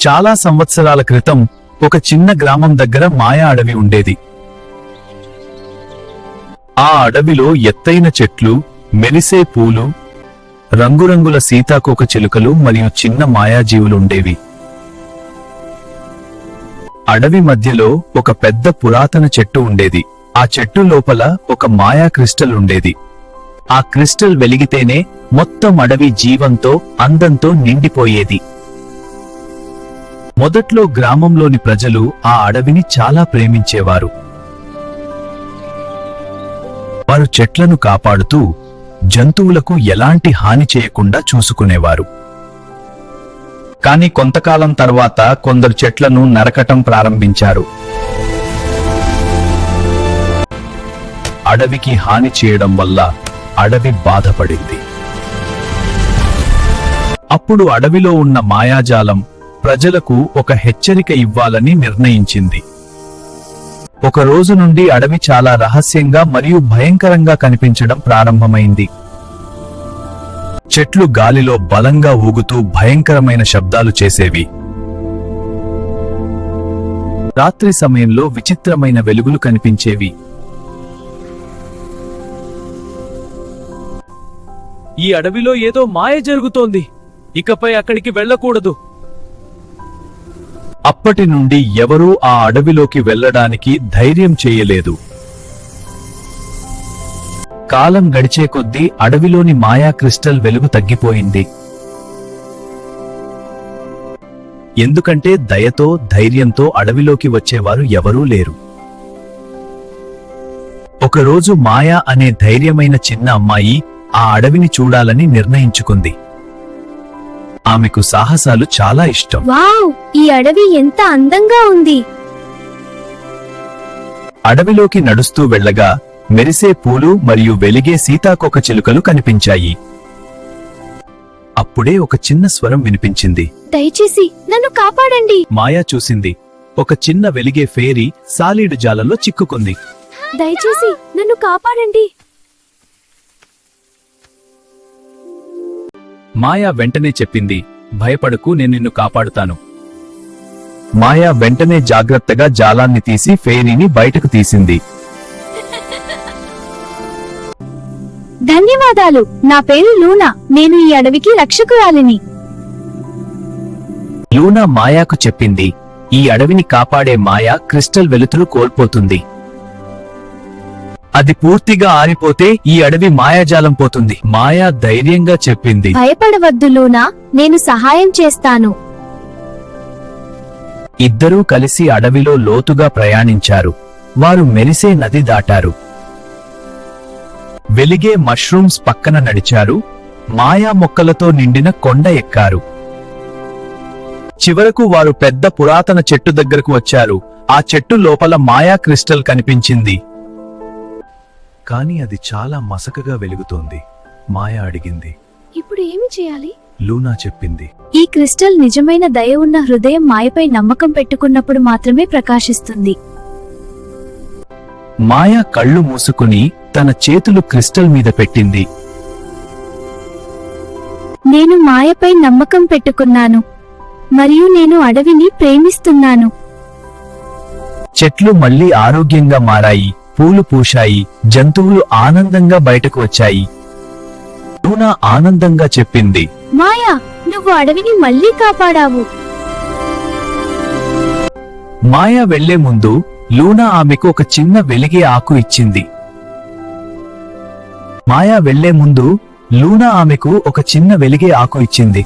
చాలా సంవత్సరాల క్రితం ఒక చిన్న గ్రామం దగ్గర మాయా అడవి ఉండేది. ఆ అడవిలో ఎత్తైన చెట్లు, మెరిసే పూలు, రంగురంగుల సీతాకోక చిలుకలు మరియు చిన్న మాయాజీవులుండేవి. అడవి మధ్యలో ఒక పెద్ద పురాతన చెట్టు ఉండేది. ఆ చెట్టు లోపల ఒక మాయా క్రిస్టల్ ఉండేది. ఆ క్రిస్టల్ వెలిగితేనే మొత్తం అడవి జీవంతో, అందంతో నిండిపోయేది. మొదట్లో గ్రామంలోని ప్రజలు ఆ అడవిని చాలా ప్రేమించేవారు. వారు చెట్లను కాపాడుతూ జంతువులకు ఎలాంటి హాని చేయకుండా చూసుకునేవారు. కాని కొంతకాలం తర్వాత కొందరు చెట్లను నరకటం ప్రారంభించారు. అడవికి హాని చేయడం వల్ల అడవి బాధపడింది. అప్పుడు అడవిలో ఉన్న మాయాజాలం ప్రజలకు ఒక హెచ్చరిక ఇవ్వాలని నిర్ణయించింది. ఒక రోజు నుండి అడవి చాలా రహస్యంగా మరియు భయంకరంగా కనిపించడం ప్రారంభమైంది. చెట్లు గాలిలో బలంగా ఊగుతూ భయంకరమైన శబ్దాలు చేసేవి. రాత్రి సమయంలో విచిత్రమైన వెలుగులు కనిపించేవి. ఈ అడవిలో ఏదో మాయ జరుగుతోంది, ఇకపై అక్కడికి వెళ్ళకూడదు. అప్పటి నుండి ఎవరూ ఆ అడవిలోకి వెళ్ళడానికి ధైర్యం చేయలేదు. కాలం గడిచే కొద్దీ అడవిలోని మాయా క్రిస్టల్ వెలుగు తగ్గిపోయింది. ఎందుకంటే దయతో, ధైర్యంతో అడవిలోకి వచ్చేవారు ఎవరూ లేరు. ఒకరోజు మాయా అనే ధైర్యమైన చిన్న అమ్మాయి ఆ అడవిని చూడాలని నిర్ణయించుకుంది. ఆమెకు సాహసాలు చాలా ఇష్టం. వావ్, ఈ అడవి ఎంత అందంగా ఉంది. అడవిలోకి నడుస్తూ వెళ్ళగా మెరిసే పూలు మరియు వెలిగే సీతాకోక చిలుకలు కనిపించాయి. అప్పుడే ఒక చిన్న స్వరం వినిపించింది. దయచేసి నన్ను కాపాడండి. మాయా చూసింది. ఒక చిన్న వెలిగే ఫేరీ సాలీడు జాలంలో చిక్కుకుంది. దయచేసి నన్ను కాపాడండి. మాయా వెంటనే చెప్పింది, భయపడకు, నేను నిన్ను కాపాడుతాను. మాయా వెంటనే జాగ్రత్తగా జాలాన్ని తీసి ఫేరీని బయటకు తీసింది. ధన్యవాదాలు. నా పేరు లూనా. నేను ఈ అడవికి రక్షకురాలిని. లూనా మాయాకు చెప్పింది, ఈ అడవిని కాపాడే మాయా క్రిస్టల్ వెలుతురు కోల్పోతుంది. అది పూర్తిగా ఆరిపోతే ఈ అడవి మాయాజాలం పోతుంది. మాయా ధైర్యంగా చెప్పింది, భయపడవద్దు లూనా, నేను సహాయం చేస్తాను. ఇద్దరూ కలిసి అడవిలో లోతుగా ప్రయాణించారు. వారు మెరిసే నది దాటారు. వెలిగే మష్రూమ్స్ పక్కన నడిచారు. మాయా మొక్కలతో నిండిన కొండ ఎక్కారు. చివరకు వారు పెద్ద పురాతన చెట్టు దగ్గరకు వచ్చారు. ఆ చెట్టు లోపల మాయా క్రిస్టల్ కనిపించింది. కాని అది చాలా మసకగా వెలుగుతోంది. మాయా అడిగింది, ఇప్పుడు ఏమి చేయాలి? లూనా చెప్పింది, ఈ క్రిస్టల్ నిజమైన దయ ఉన్న హృదయం మాయపై నమ్మకం పెట్టుకున్నప్పుడు మాత్రమే ప్రకాశిస్తుంది. మాయా కళ్ళు మూసుకుని తన చేతులు క్రిస్టల్ మీద పెట్టింది. నేను మాయపై నమ్మకం పెట్టుకున్నాను మరియు నేను అడవిని ప్రేమిస్తున్నాను. చెట్లు మళ్లీ ఆరోగ్యంగా మారాయి. పూలు పూశాయి. జంతువులు ఆనందంగా బయటకు వచ్చాయి. లూనా ఆనందంగా చెప్పింది, మాయా, నువ్వు అడవిని మళ్లీ కాపాడావు. మాయా వెళ్లే ముందు లూనా ఆమెకు ఒక చిన్న వెలిగే ఆకు ఇచ్చింది. మాయా వెళ్లే ముందు లూనా ఆమెకు ఒక చిన్న వెలిగే ఆకు ఇచ్చింది.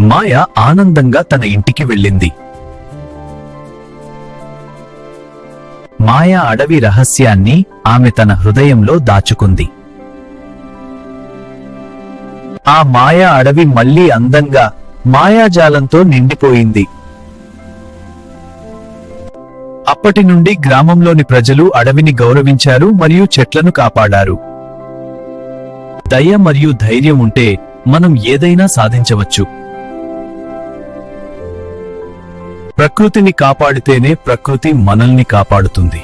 మాయా ఆనందంగా తన ఇంటికి వెళ్ళింది. మాయా అడవి రహస్యాన్ని ఆమె తన హృదయంలో దాచుకుంది. ఆ మాయా అడవి మళ్లీ అందంగా, మాయాజాలంతో నిండిపోయింది. అప్పటి నుండి గ్రామంలోని ప్రజలు అడవిని గౌరవించారు మరియు చెట్లను కాపాడారు. దయ మరియు ధైర్యం ఉంటే మనం ఏదైనా సాధించవచ్చు. ప్రకృతిని కాపాడితేనే ప్రకృతి మనల్ని కాపాడుతుంది.